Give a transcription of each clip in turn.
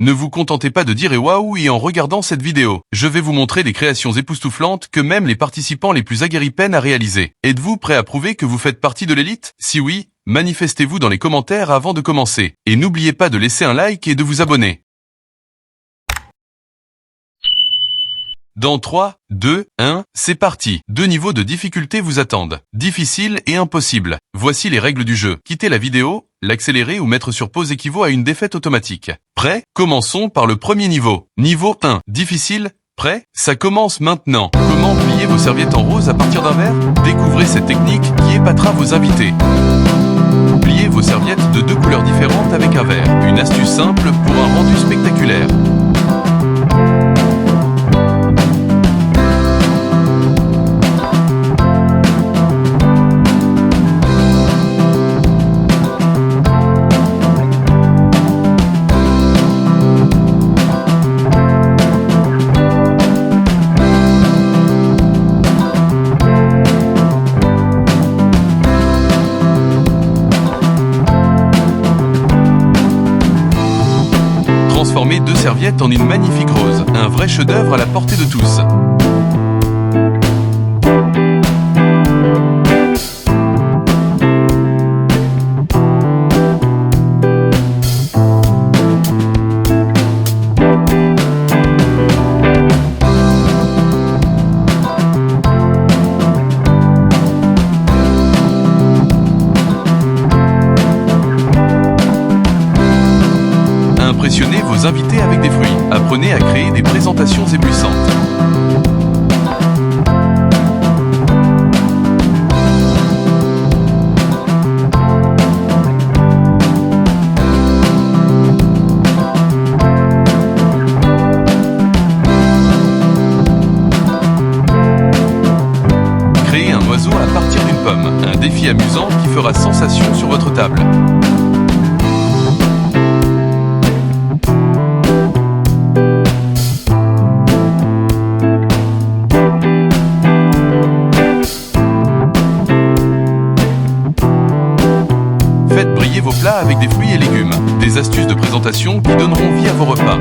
Ne vous contentez pas de dire waouh et en regardant cette vidéo. Je vais vous montrer des créations époustouflantes que même les participants les plus aguerris peinent à réaliser. Êtes-vous prêt à prouver que vous faites partie de l'élite? Si oui, manifestez-vous dans les commentaires avant de commencer. Et n'oubliez pas de laisser un like et de vous abonner. Dans 3, 2, 1, c'est parti. 2 niveaux de difficulté vous attendent. Difficile et impossible. Voici les règles du jeu. Quitter la vidéo, l'accélérer ou mettre sur pause équivaut à une défaite automatique. Prêt? Commençons par le premier niveau. Niveau 1. Difficile? Prêt? Ça commence maintenant. Comment plier vos serviettes en rose à partir d'un verre? Découvrez cette technique qui épatera vos invités. Pliez vos serviettes de 2 couleurs différentes avec un verre. Une astuce simple pour un rendu spectaculaire. Transformez 2 serviettes en une magnifique rose, un vrai chef-d'œuvre à la portée de tous. Impressionnez vos invités avec des fruits. Apprenez à créer des présentations éblouissantes. Créez un oiseau à partir d'une pomme. Un défi amusant qui fera sensation sur votre table. Faites briller vos plats avec des fruits et légumes. Des astuces de présentation qui donneront vie à vos repas.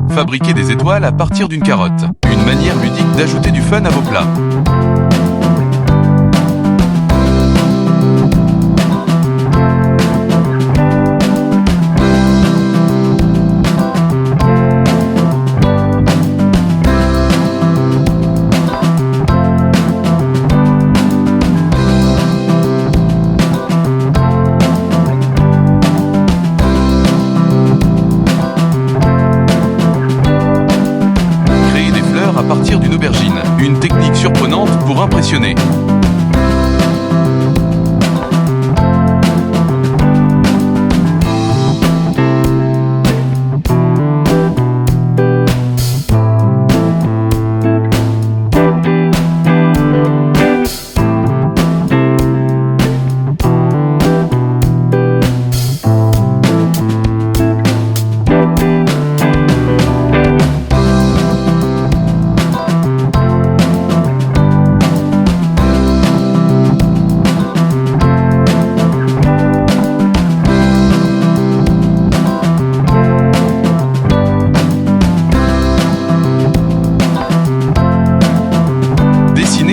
Fabriquez des étoiles à partir d'une carotte. Une manière ludique d'ajouter du fun à vos plats. À partir d'une aubergine, une technique surprenante pour impressionner.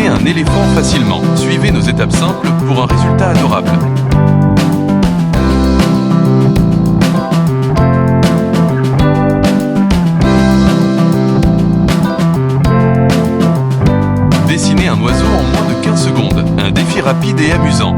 Un éléphant facilement. Suivez nos étapes simples pour un résultat adorable. Dessinez un oiseau en moins de 15 secondes. Un défi rapide et amusant.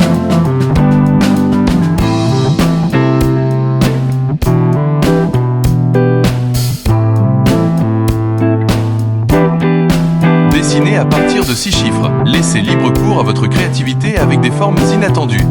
Dessinez à partir de 6 chiffres. Laissez libre cours à votre créativité avec des formes inattendues.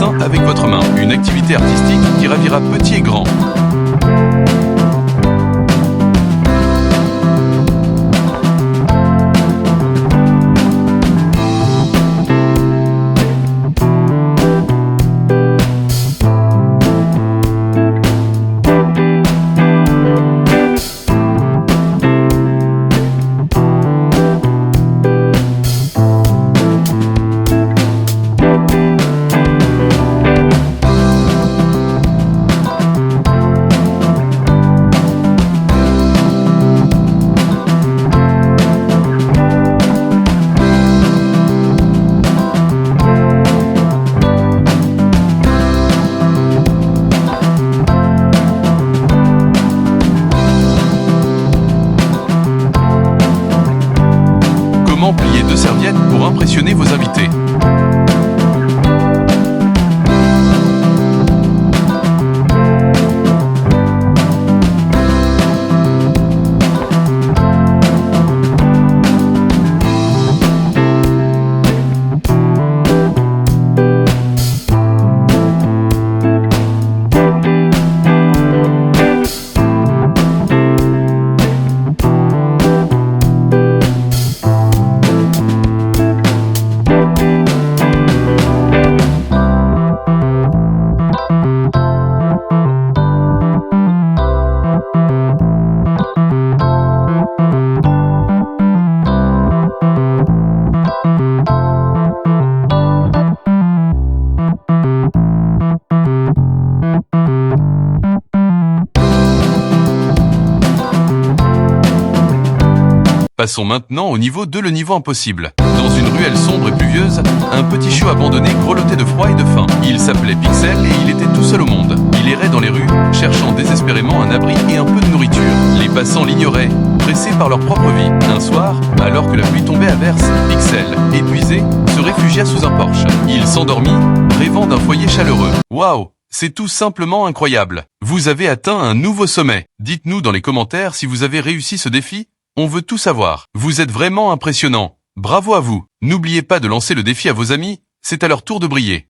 dessin avec votre main. Une activité artistique qui ravira petit et grand. Comment plier 2 serviettes pour impressionner vos invités. Passons maintenant au niveau 2, le niveau impossible. Dans une ruelle sombre et pluvieuse, un petit chiot abandonné grelottait de froid et de faim. Il s'appelait Pixel et il était tout seul au monde. Il errait dans les rues, cherchant désespérément un abri et un peu de nourriture. Les passants l'ignoraient, pressés par leur propre vie. Un soir, alors que la pluie tombait à verse, Pixel, épuisé, se réfugia sous un porche. Il s'endormit, rêvant d'un foyer chaleureux. Waouh! C'est tout simplement incroyable. Vous avez atteint un nouveau sommet. Dites-nous dans les commentaires si vous avez réussi ce défi. On veut tout savoir. Vous êtes vraiment impressionnant. Bravo à vous. N'oubliez pas de lancer le défi à vos amis, c'est à leur tour de briller.